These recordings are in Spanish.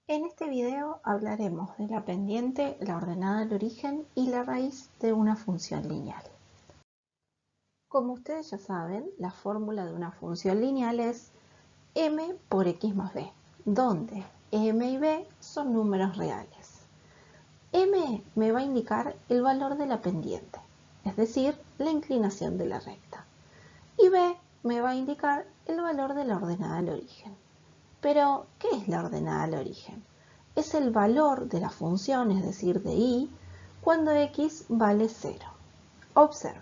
En este video hablaremos de la pendiente, la ordenada al origen y la raíz de una función lineal. Como ustedes ya saben, la fórmula de una función lineal es m por x más b, donde m y b son números reales. M me va a indicar el valor de la pendiente, es decir, la inclinación de la recta. Y b me va a indicar el valor de la ordenada al origen. Pero, ¿qué es la ordenada al origen? Es el valor de la función, es decir, de y, cuando x vale 0. Observen,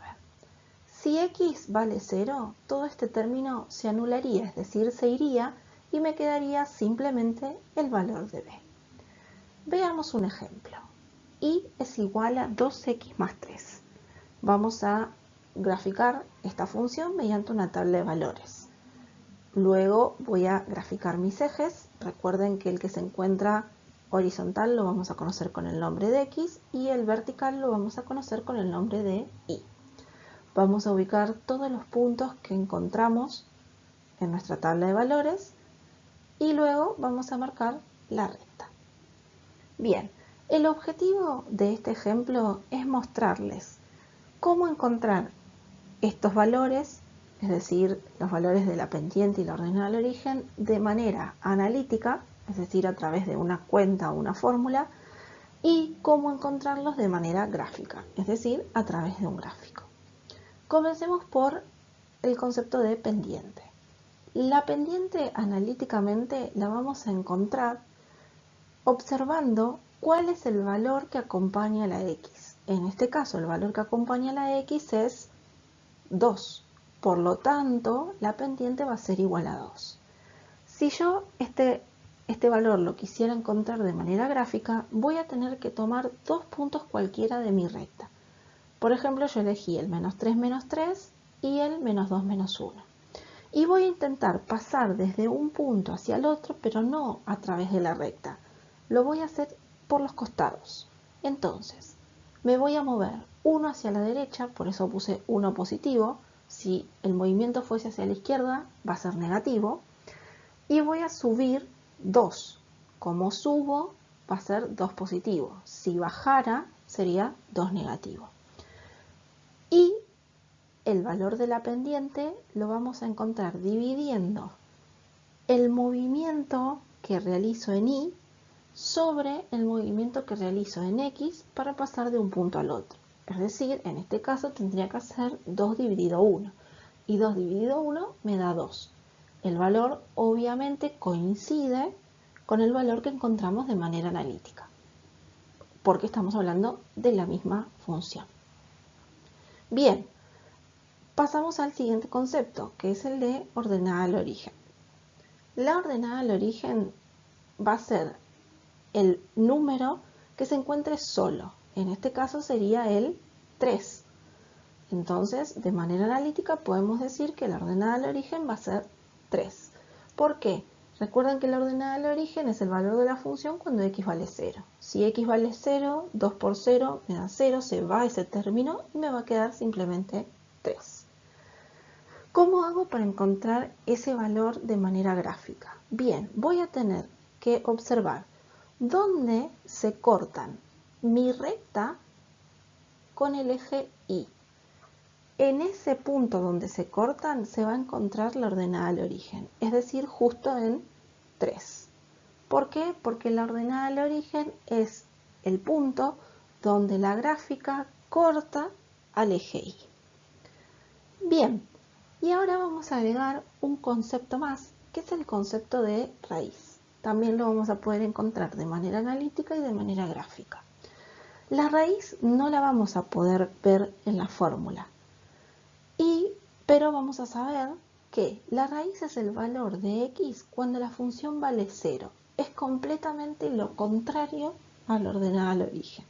si x vale 0, todo este término se anularía, es decir, se iría y me quedaría simplemente el valor de b. Veamos un ejemplo. Y es igual a 2x más 3. Vamos a graficar esta función mediante una tabla de valores. Luego voy a graficar mis ejes. Recuerden que el que se encuentra horizontal lo vamos a conocer con el nombre de x y el vertical lo vamos a conocer con el nombre de y. Vamos a ubicar todos los puntos que encontramos en nuestra tabla de valores y luego vamos a marcar la recta. Bien, el objetivo de este ejemplo es mostrarles cómo encontrar estos valores, es decir, los valores de la pendiente y la ordenada al origen, de manera analítica, es decir, a través de una cuenta o una fórmula, y cómo encontrarlos de manera gráfica, es decir, a través de un gráfico. Comencemos por el concepto de pendiente. La pendiente analíticamente la vamos a encontrar observando cuál es el valor que acompaña a la x. En este caso, el valor que acompaña a la x es 2. Por lo tanto, la pendiente va a ser igual a 2. Si yo este valor lo quisiera encontrar de manera gráfica, voy a tener que tomar dos puntos cualquiera de mi recta. Por ejemplo, yo elegí el menos 3 menos 3 y el menos 2 menos 1. Y voy a intentar pasar desde un punto hacia el otro, pero no a través de la recta. Lo voy a hacer por los costados. Entonces, me voy a mover uno hacia la derecha, por eso puse 1 positivo. Si el movimiento fuese hacia la izquierda, va a ser negativo. Y voy a subir 2. Como subo, va a ser 2 positivo. Si bajara, sería 2 negativo. Y el valor de la pendiente lo vamos a encontrar dividiendo el movimiento que realizo en y sobre el movimiento que realizo en x para pasar de un punto al otro. Es decir, en este caso tendría que hacer 2 dividido 1. Y 2 dividido 1 me da 2. El valor obviamente coincide con el valor que encontramos de manera analítica, porque estamos hablando de la misma función. Bien, pasamos al siguiente concepto, que es el de ordenada al origen. La ordenada al origen va a ser el número que se encuentre solo. En este caso sería el 3. Entonces, de manera analítica podemos decir que la ordenada al origen va a ser 3. ¿Por qué? Recuerden que la ordenada al origen es el valor de la función cuando x vale 0. Si x vale 0, 2 por 0 me da 0, se va ese término y me va a quedar simplemente 3. ¿Cómo hago para encontrar ese valor de manera gráfica? Bien, voy a tener que observar dónde se cortan mi recta con el eje Y. En ese punto donde se cortan se va a encontrar la ordenada al origen, es decir, justo en 3. ¿Por qué? Porque la ordenada al origen es el punto donde la gráfica corta al eje Y. Bien, y ahora vamos a agregar un concepto más, que es el concepto de raíz. También lo vamos a poder encontrar de manera analítica y de manera gráfica. La raíz no la vamos a poder ver en la fórmula, pero vamos a saber que la raíz es el valor de x cuando la función vale 0. Es completamente lo contrario a la ordenada al origen.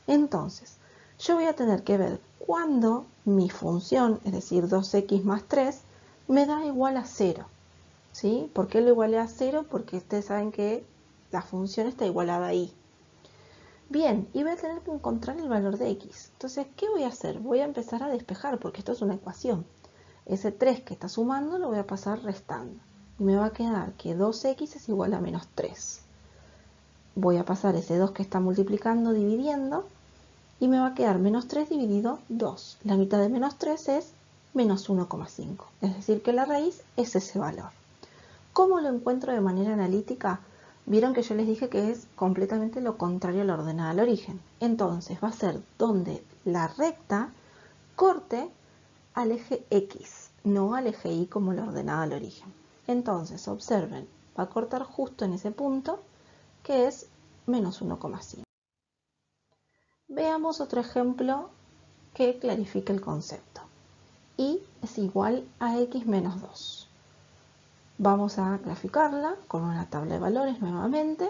Entonces, yo voy a tener que ver cuándo mi función, es decir, 2x más 3, me da igual a 0. ¿Sí? ¿Por qué lo igualé a 0? Porque ustedes saben que la función está igualada a y. Bien, y voy a tener que encontrar el valor de x. Entonces, ¿qué voy a hacer? Voy a empezar a despejar, porque esto es una ecuación. Ese 3 que está sumando lo voy a pasar restando. Y me va a quedar que 2x es igual a menos 3. voy a pasar ese 2 que está multiplicando, dividiendo, y me va a quedar menos 3 dividido 2. La mitad de menos 3 es menos 1,5. Es decir, que la raíz es ese valor. ¿Cómo lo encuentro de manera analítica? Vieron que yo les dije que es completamente lo contrario a la ordenada al origen. Entonces va a ser donde la recta corte al eje X, no al eje Y como la ordenada al origen. Entonces, observen, va a cortar justo en ese punto que es menos 1,5. Veamos otro ejemplo que clarifique el concepto. Y es igual a X menos 2. Vamos a graficarla con una tabla de valores nuevamente.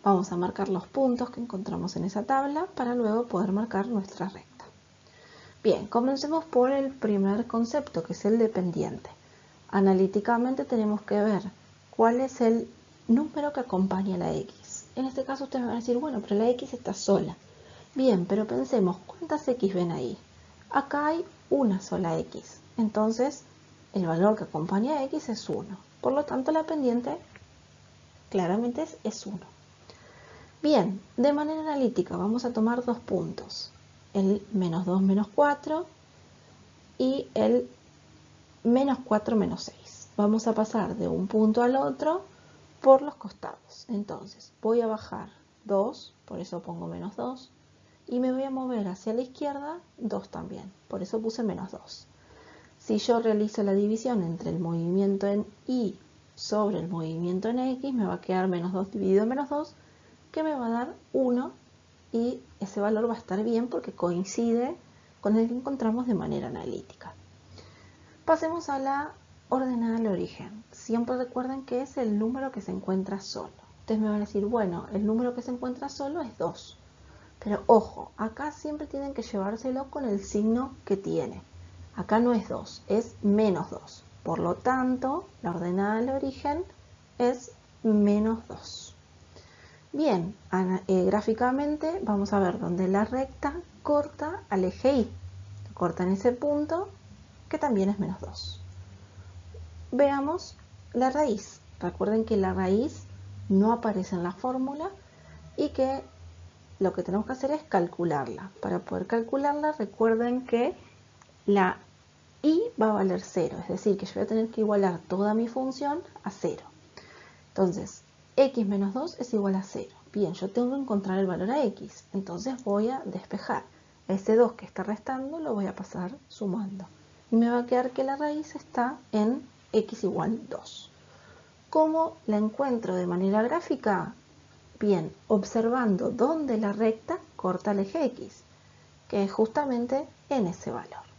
Vamos a marcar los puntos que encontramos en esa tabla para luego poder marcar nuestra recta. Bien, comencemos por el primer concepto, que es el dependiente. Analíticamente tenemos que ver cuál es el número que acompaña a la X. En este caso ustedes van a decir, bueno, pero la X está sola. Bien, pero pensemos, ¿cuántas X ven ahí? Acá hay una sola X. Entonces, el valor que acompaña a X es 1. Por lo tanto, la pendiente claramente es 1. Bien, de manera analítica vamos a tomar dos puntos. El menos 2 menos 4 y el menos 4 menos 6. Vamos a pasar de un punto al otro por los costados. Entonces, voy a bajar 2, por eso pongo menos 2. Y me voy a mover hacia la izquierda 2 también, por eso puse menos 2. Si yo realizo la división entre el movimiento en Y sobre el movimiento en X, me va a quedar menos 2 dividido menos 2, que me va a dar 1, y ese valor va a estar bien porque coincide con el que encontramos de manera analítica. Pasemos a la ordenada al origen. Siempre recuerden que es el número que se encuentra solo. Ustedes me van a decir, bueno, el número que se encuentra solo es 2. Pero ojo, acá siempre tienen que llevárselo con el signo que tiene. Acá no es 2, es menos 2. Por lo tanto, la ordenada al origen es menos 2. Bien, gráficamente vamos a ver donde la recta corta al eje Y. Corta en ese punto que también es menos 2. Veamos la raíz. Recuerden que la raíz no aparece en la fórmula y que lo que tenemos que hacer es calcularla. Para poder calcularla, recuerden que la y va a valer 0, es decir, que yo voy a tener que igualar toda mi función a 0. Entonces, x menos 2 es igual a 0. Bien, yo tengo que encontrar el valor a x, entonces voy a despejar. Ese 2 que está restando lo voy a pasar sumando. Y me va a quedar que la raíz está en x igual 2. ¿Cómo la encuentro de manera gráfica? Bien, observando dónde la recta corta el eje X, que es justamente en ese valor.